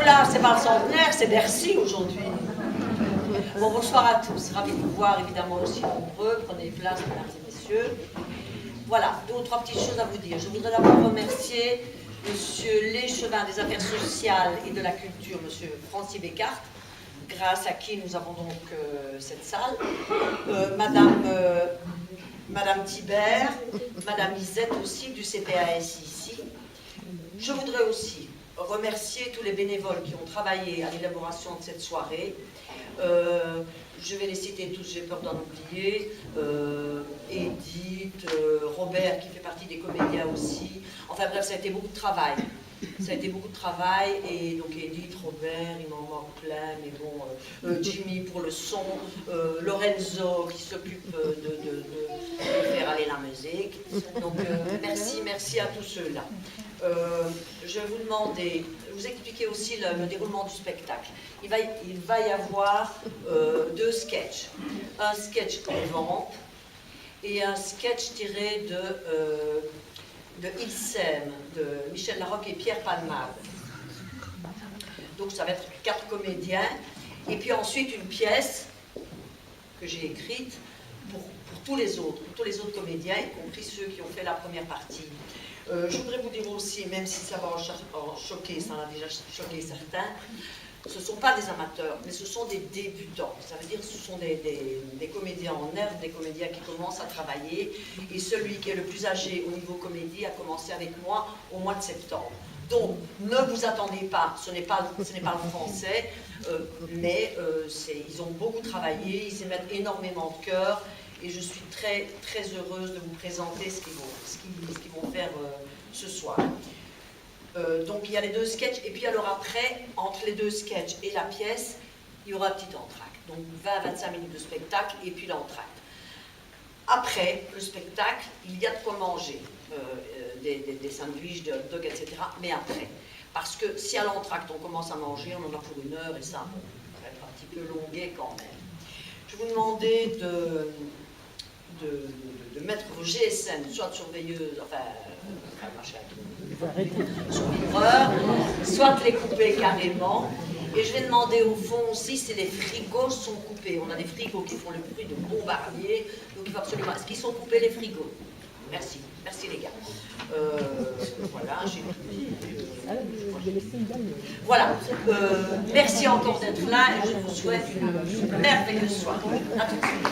là, c'est pas le centenaire, c'est Bercy aujourd'hui. Bon, bonsoir à tous. Ravi de vous voir, évidemment, aussi nombreux. Prenez place, mesdames et messieurs. Voilà, deux ou trois petites choses à vous dire. Je voudrais d'abord remercier Monsieur l'échevin des affaires sociales et de la culture, Monsieur Francis Bécart, grâce à qui nous avons donc cette salle. Madame Thibert, Madame Lisette aussi du CPAS ici. Je voudrais aussi remercier tous les bénévoles qui ont travaillé à l'élaboration de cette soirée. Je vais les citer tous, j'ai peur d'en oublier. Edith, Robert qui fait partie des comédiens aussi. Enfin bref, ça a été beaucoup de travail. Ça a été beaucoup de travail, et donc Edith, Robert, il m'en manque plein, mais bon, Jimmy pour le son, Lorenzo qui s'occupe de faire aller la musique. Donc merci à tous ceux-là. Je vais vous demander, vous expliquer aussi le déroulement du spectacle. Il va y avoir deux sketchs. Un sketch en vente et un sketch tiré de Il s'aime, de Michel Larocque et Pierre Palmade. Donc ça va être 4 comédiens, et puis ensuite une pièce que j'ai écrite pour tous les autres comédiens, y compris ceux qui ont fait la première partie. Je voudrais vous dire aussi, même si ça va en choquer, ça en a déjà choqué certains, ce ne sont pas des amateurs, mais ce sont des débutants. Ça veut dire que ce sont des comédiens en herbe, des comédiens qui commencent à travailler. Et celui qui est le plus âgé au niveau comédie a commencé avec moi au mois de septembre. Donc, ne vous attendez pas, ce n'est pas le français, mais ils ont beaucoup travaillé, ils y mettent énormément de cœur. Et je suis très, très heureuse de vous présenter ce qu'ils vont faire ce soir. Donc il y a les deux sketchs, et puis alors après, entre les deux sketchs et la pièce, il y aura un petit entracte. Donc 20 à 25 minutes de spectacle, et puis l'entracte. Après le spectacle, il y a de quoi manger, des sandwichs, des hot dogs, etc. Mais après, parce que si à l'entracte on commence à manger, on en a pour 1 heure, et ça va être un petit peu longuet quand même. Je vais vous demander de mettre vos GSM, soit surveilleuses, sur vibreur, soit les couper carrément. Et je vais demander au fond aussi si les frigos sont coupés. On a des frigos qui font le bruit de bombardier, donc il faut absolument... Est-ce qu'ils sont coupés, les frigos? Merci, merci les gars. Voilà, j'ai tout dit. Voilà, merci encore d'être là, et je vous souhaite une merveilleuse soirée. À tout de suite.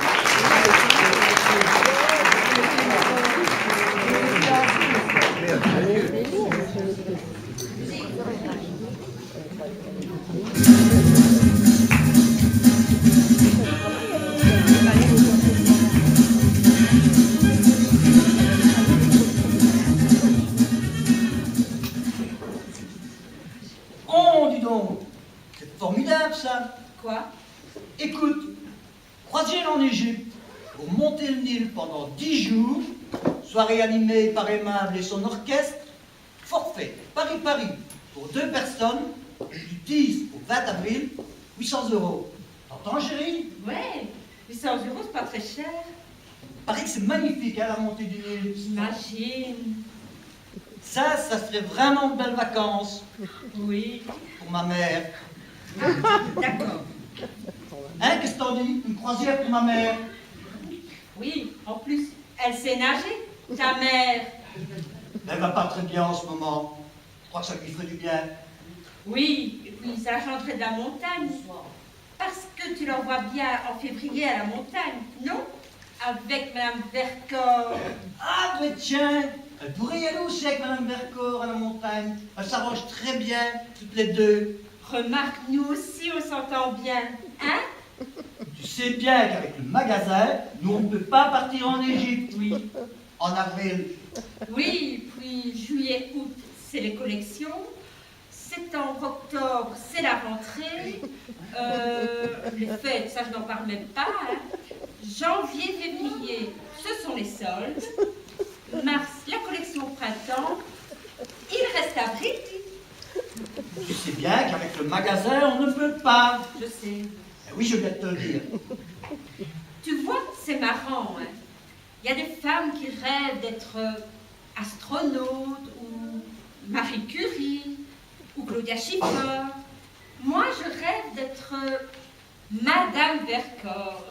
Oh, dis donc, c'est formidable ça. Quoi? Écoute, croisière en Égypte, pour monter le Nil pendant 10 jours, soirée animée par Aimable et son orchestre, forfait Paris-Paris pour 2 personnes, du 10 au 20 avril, 800 €. T'entends, chérie? Ouais, 800 €, c'est pas très cher. Paraît que c'est magnifique, hein, la montée du Nil. J'imagine. Ça serait vraiment de belles vacances. Oui. Pour ma mère. D'accord. Hein, qu'est-ce que t'en dis? Une croisière pour ma mère? Oui, en plus, elle sait nager, ta mère. Elle va pas très bien en ce moment. Je crois que ça lui ferait du bien. Oui, et puis ça changerait de la montagne. Parce que tu l'envoies bien en février à la montagne, non? Avec Madame Vercors. Ah, mais tiens, elle pourrait y aller aussi avec Madame Vercors à la montagne. Elle s'arrange très bien, toutes les deux. Remarque, nous aussi, on s'entend bien, hein? Tu sais bien qu'avec le magasin, nous, on ne peut pas partir en Égypte. Oui. En avril. Oui, puis juillet, août, c'est les collections. Septembre, octobre, c'est la rentrée. Les fêtes, ça, je n'en parle même pas, hein. Janvier, février, ce sont les soldes. Mars, la collection printemps. Il reste avril. Tu sais bien qu'avec le magasin, on ne peut pas. Je sais. Eh oui, je viens de te le dire. Tu vois, c'est marrant, hein. Il y a des femmes qui rêvent d'être astronautes, ou Marie Curie, ou Claudia Schiffer, Moi, je rêve d'être Madame Vercors.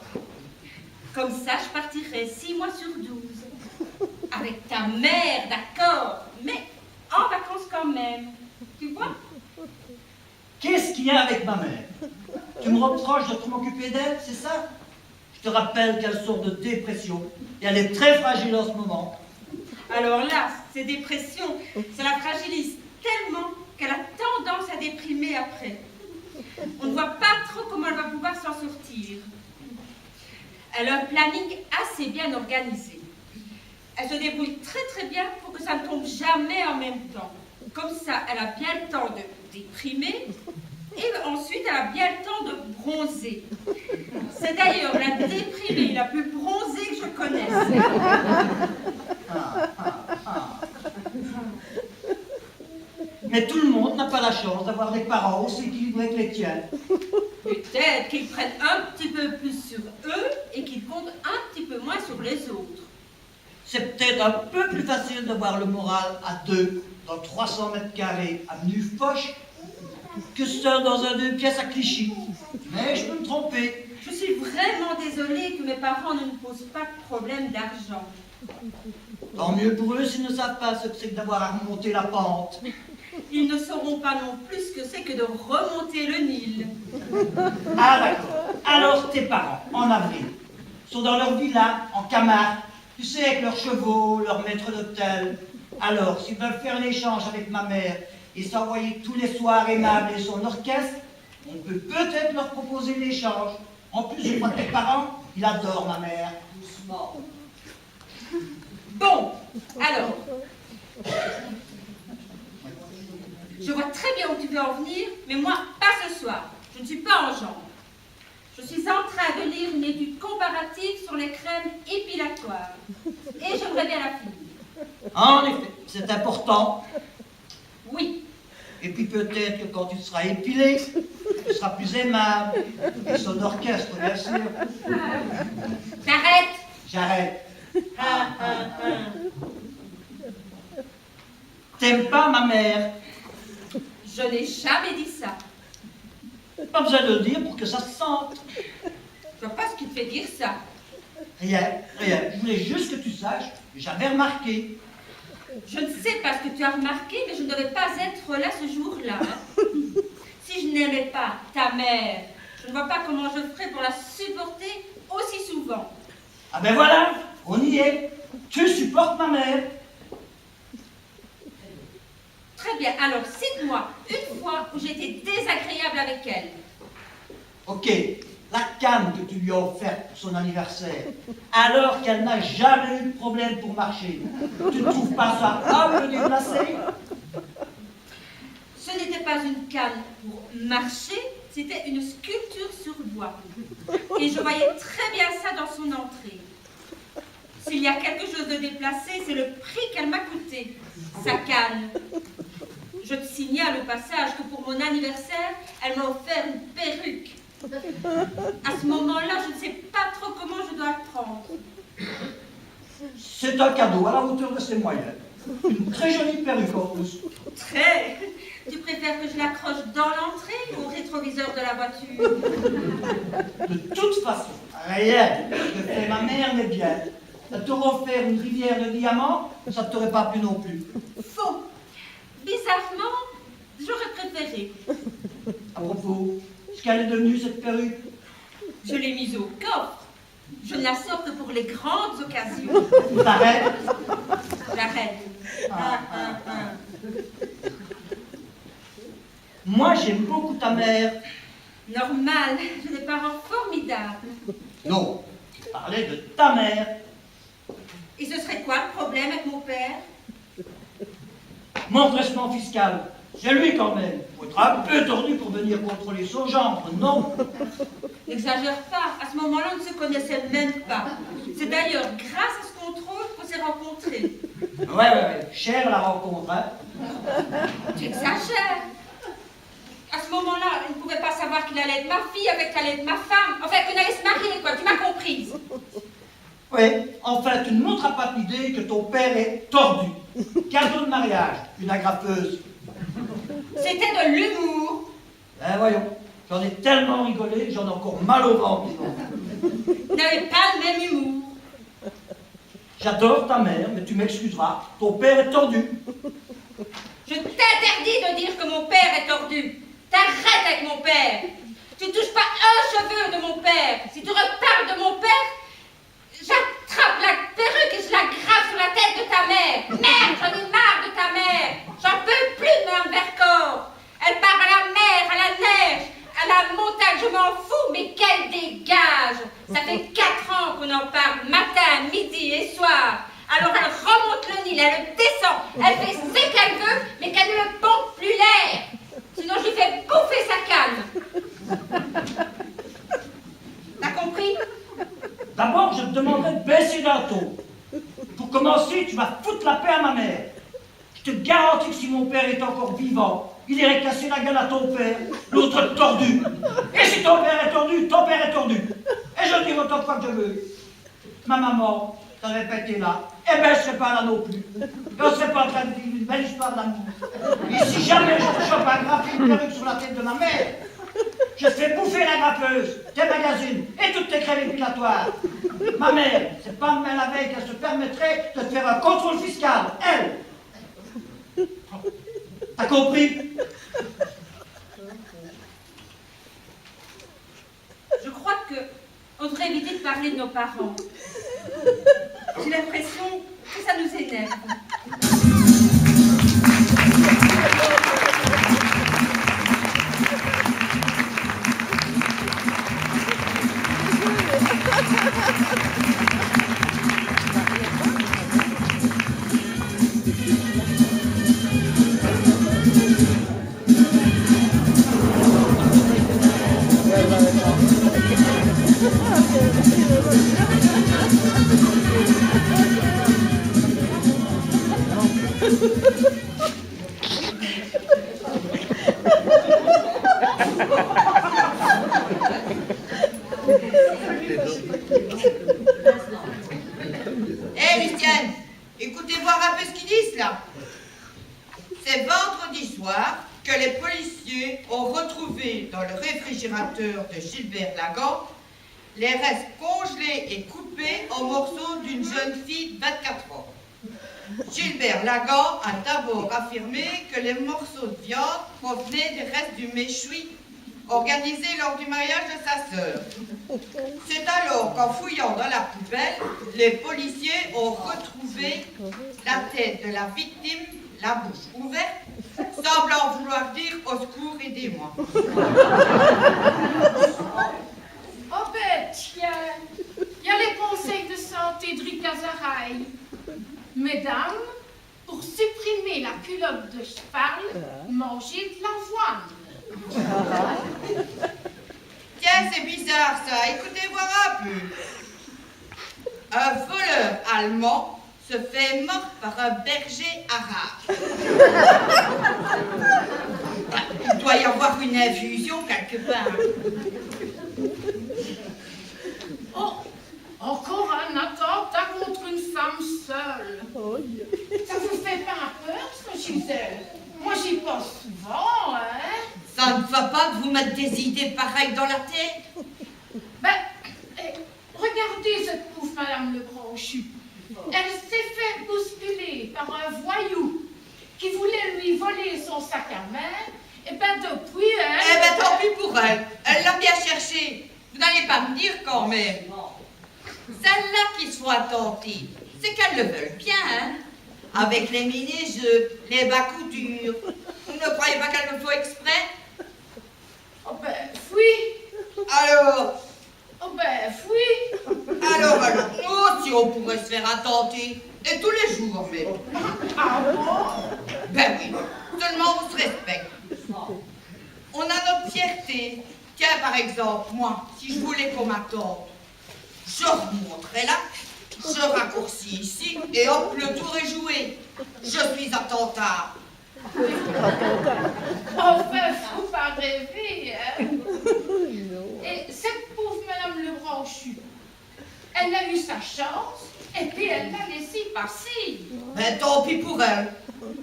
Comme ça, je partirai 6 mois sur 12. Avec ta mère, d'accord, mais en vacances quand même. Tu vois? Qu'est-ce qu'il y a avec ma mère? Tu me reproches de trop m'occuper d'elle, c'est ça? Je te rappelle qu'elle sort de dépression et elle est très fragile en ce moment. Alors là, ces dépressions, ça la fragilise tellement qu'elle a tendance à déprimer après. On ne voit pas trop comment elle va pouvoir s'en sortir. Elle a un planning assez bien organisé. Elle se débrouille très bien pour que ça ne tombe jamais en même temps. Comme ça, elle a bien le temps de déprimer et ensuite elle a bien le temps de bronzer. C'est d'ailleurs la déprimée la plus bronzée que je connaisse. Mais tout le monde n'a pas la chance d'avoir des parents aussi équilibrés que les tiens. Peut-être qu'ils prennent un petit peu plus sur eux et qu'ils comptent un petit peu moins sur les autres. C'est peut-être un peu plus facile d'avoir le moral à 2 dans 300 mètres carrés à Nufoche que seul dans un 2 pièces à Clichy. Mais je peux me tromper. Je suis vraiment désolée que mes parents ne nous posent pas de problème d'argent. Tant mieux pour eux s'ils ne savent pas ce que c'est que d'avoir à remonter la pente. Ils ne sauront pas non plus ce que c'est que de remonter le Nil. Ah d'accord. Alors tes parents, en avril, sont dans leur villa, en Camargue, tu sais, avec leurs chevaux, leur maître d'hôtel. Alors, s'ils veulent faire l'échange avec ma mère et s'envoyer tous les soirs aimable et son orchestre, on peut peut-être leur proposer l'échange. En plus, je crois que tes parents, ils adorent ma mère. Doucement. Bon, alors, je vois très bien où tu veux en venir, mais moi, pas ce soir. Je ne suis pas en genre. Je suis en train de lire une étude comparative sur les crèmes épilatoires. Et j'aimerais bien la finir. En effet, c'est important. Oui. Et puis peut-être que quand tu seras épilé, tu seras plus aimable. Et son orchestre, bien sûr. T'arrêtes. J'arrête. T'aimes pas ma mère? Je n'ai jamais dit ça. Pas besoin de le dire pour que ça se sente. Je vois pas ce qui te fait dire ça. Rien. Je voulais juste que tu saches que j'avais remarqué. Je ne sais pas ce que tu as remarqué, mais je ne devais pas être là ce jour-là. Hein. Si je n'aimais pas ta mère, je ne vois pas comment je ferais pour la supporter aussi souvent. Ah ben voilà, on y est. Tu supportes ma mère. Très bien, alors cite-moi une fois où j'ai été désagréable avec elle. Ok, la canne que tu lui as offerte pour son anniversaire, alors qu'elle n'a jamais eu de problème pour marcher. Tu ne trouves pas ça un peu déplacé? Ce n'était pas une canne pour marcher, c'était une sculpture sur bois. Et je voyais très bien ça dans son entrée. S'il y a quelque chose de déplacé, c'est le prix qu'elle m'a coûté, sa canne. Je te signale au passage que pour mon anniversaire, elle m'a offert une perruque. À ce moment-là, je ne sais pas trop comment je dois le prendre. C'est un cadeau à la hauteur de ses moyens. Une très jolie perruque en plus. Très. Tu préfères que je l'accroche dans l'entrée ou au rétroviseur de la voiture? De toute façon, rien que fait ma mère n'est bien. Elle t'aurait offert une rivière de diamants, ça ne t'aurait pas plu non plus. Faux. Bizarrement, j'aurais préféré. À propos, ce qu'elle est devenue cette perruque? Je l'ai mise au coffre. Je ne la sorte que pour les grandes occasions. T'arrêtes? J'arrête. Moi, j'aime beaucoup ta mère. Normal, j'ai des parents formidables. Non, je parlais de ta mère. Et ce serait quoi le problème avec mon père? Mon redressement fiscal, c'est lui quand même. Faut être un peu tordu pour venir contrôler son gendre, non? N'exagère pas, à ce moment-là, on ne se connaissait même pas. C'est d'ailleurs grâce à ce contrôle qu'on s'est rencontrés. Ouais, chère la rencontre, hein? Tu exagères. À ce moment-là, il ne pouvait pas savoir qu'il allait être ma fille avec qu'elle allait être ma femme. Enfin, qu'on allait se marier, quoi, tu m'as comprise. Oui, enfin, tu ne monteras pas l'idée que ton père est tordu. Cadeau de mariage, une agrafeuse. C'était de l'humour. Ben voyons, j'en ai tellement rigolé que j'en ai encore mal au ventre. Vous n'avez pas le même humour. J'adore ta mère, mais tu m'excuseras, ton père est tordu. Je t'interdis de dire que mon père est tordu. T'arrêtes avec mon père. Tu ne touches pas un cheveu de mon père. Si tu reparles de mon père, j'attrape la perruque et je la grave sur la tête de ta mère. Merde, j'en ai marre de ta mère. J'en peux plus de Mme Vercors. Elle part à la mer, à la neige, à la montagne, je m'en fous, mais qu'elle dégage. Ça fait 4 ans qu'on en parle, matin, midi et soir. Alors elle remonte le Nil, elle le descend, elle fait ce qu'elle veut, mais qu'elle ne me pompe plus l'air. Sinon je lui fais bouffer sa canne. T'as compris? D'abord, je te demanderai de baisser d'un ton. Pour commencer, tu vas foutre la paix à ma mère. Je te garantis que si mon père est encore vivant, il irait casser la gueule à ton père, l'autre tordu. Et si ton père est tordu, ton père est tordu. Et je le dirai autant de fois que je veux. Ma maman, ça n'avait pas été là. Eh ben, je ne serais pas là non plus. Et on ne serait pas en train de vivre une belle histoire d'amour. Et si jamais je te chope à graffer une perruque sur la tête de ma mère, je te fais bouffer la graffeuse, tes magazines et toutes tes crèmes épilatoires. Ma mère, c'est pas demain la veille qu'elle se permettrait de te faire un contrôle fiscal. Elle. T'as compris? Je crois qu'on devrait éviter de parler de nos parents. J'ai l'impression que ça nous énerve. Lucienne, écoutez voir un peu ce qu'ils disent là. C'est vendredi soir que les policiers ont retrouvé dans le réfrigérateur de Gilbert Lagan les restes congelés et coupés en morceaux d'une jeune fille de 24 ans. Gilbert Lagan a d'abord affirmé que les morceaux de viande provenaient des restes du méchoui organisé lors du mariage de sa sœur. C'est alors qu'en fouillant dans la poubelle, les policiers ont retrouvé la tête de la victime, la bouche ouverte, semblant vouloir dire « au secours, aidez-moi ». Oh ben tiens, il y a les conseils de santé de Rita Zaraï. Mesdames, pour supprimer la culotte de cheval, mangez de l'avoine. Tiens, c'est bizarre ça, écoutez voir un peu. Un voleur allemand se fait mort par un berger arabe. Il doit y avoir une infusion quelque part. Oh, encore un attentat contre une femme seule. Ça vous fait pas peur, ce Gisèle? Moi, j'y pense souvent, hein? Ça ne va pas de vous mettre des idées pareilles dans la tête? Ben, regardez cette pauvre Madame Lebranchu. Elle s'est fait bousculer par un voyou qui voulait lui voler son sac à main. Et ben depuis, elle... Eh ben tant pis pour elle. Elle l'a bien cherché. Vous n'allez pas me dire quand même. Celles-là qui sont attentées, c'est qu'elles le veulent bien, hein? Avec les mini-jeux, les bas coutures. Vous ne croyez pas qu'elles le font exprès? Oh ben, oui. Alors? Oh ben, oui. Alors, nous aussi on pourrait se faire attenter. Et tous les jours même. Ah bon? Ben oui, seulement on se respecte. On a notre fierté. Tiens, par exemple, moi, si je voulais qu'on m'attende, je remonterais là, je raccourcis ici, et hop, le tour est joué. Je suis attentat. Enfin, faut pas rêver, hein? Et cette pauvre Madame Lebranchu, elle a eu sa chance, et puis elle l'a laissé passer. Ben tant pis pour elle.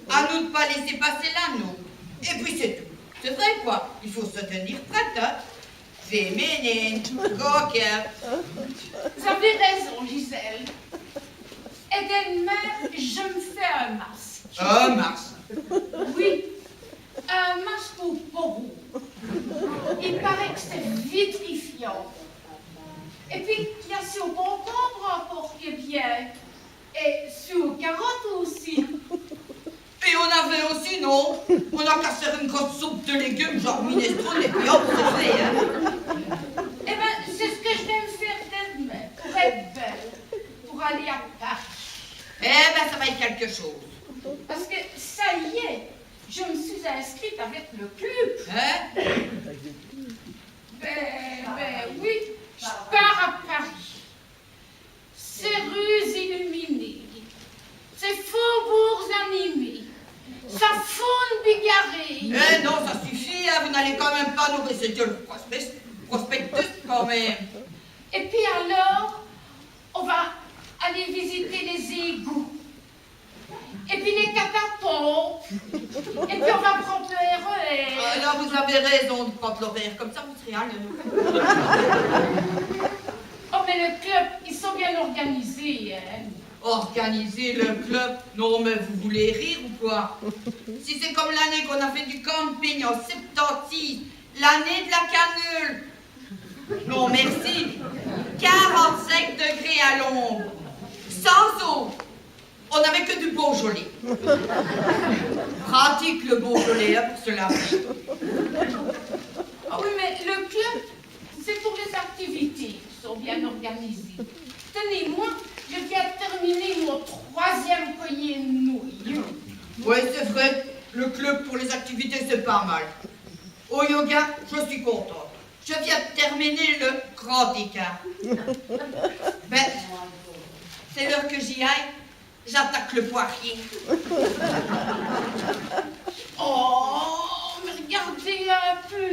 À nous de pas laisser passer l'anneau. Et puis c'est tout. C'est vrai, quoi. Il faut se tenir prête, hein. Féminine, coquette. Vous avez raison, Gisèle. Et demain, je me fais un masque. Un masque. Oui, un masque au porou. Il paraît que c'est vitrifiant. Et puis, il y a sur concombre encore qui est bien. Et sur carottes aussi. Et on avait aussi, non? On a qu'à faire une grosse soupe de légumes, genre minestrone, et puis hop, c'est fait, hein. Eh bien, c'est ce que je vais me faire demain, pour être belle, pour aller à Paris. Eh ben, ça va être quelque chose. Parce que ça y est, je me suis inscrite avec le club. Hein? Ben oui, je pars à Paris. Ces rues illuminées, ces faubourgs animés, sa faune bigarrée. Eh non, ça suffit, hein, vous n'allez quand même pas nous réciter le prospectus quand même. Et puis alors, on va aller visiter les égouts. Et puis les catapompes. Et puis on va prendre le RER. Là, vous avez raison de prendre l'horaire, comme ça vous serez à l'heure. Oh, mais le club, ils sont bien organisés, hein. Organiser le club? Non, mais vous voulez rire ou quoi? Si c'est comme l'année qu'on a fait du camping en 76, l'année de la canule. Non, merci. 45 degrés à l'ombre, sans eau. On n'avait que du Beaujolais. Pratique le Beaujolais, hein, pour se laver. Ah oui, mais le club, c'est pour les activités qui sont bien organisées. Tenez, moi, je viens de terminer mon 3e collier de nouilles. Oui, c'est vrai, le club pour les activités, c'est pas mal. Au yoga, je suis contente. Je viens de terminer le grand écart. Ben, c'est l'heure que j'y aille. J'attaque le poirier. Oh, mais regardez un peu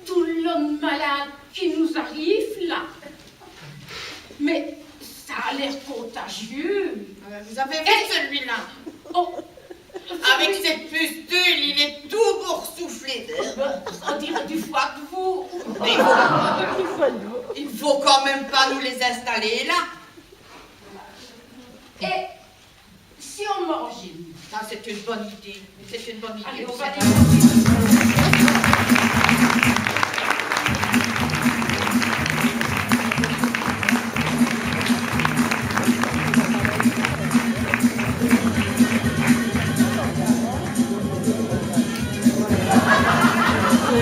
tout l'homme malade qui nous arrive là. Mais ça a l'air contagieux. Vous avez vu celui-là? Oh, Avec cette pustule, il est tout boursouflé. on dirait du foie de veau. Mais il faut quand même pas nous les installer là. Et si on mangeait? Ça, c'est une bonne idée. C'est une bonne idée. Allez, on va aller manger.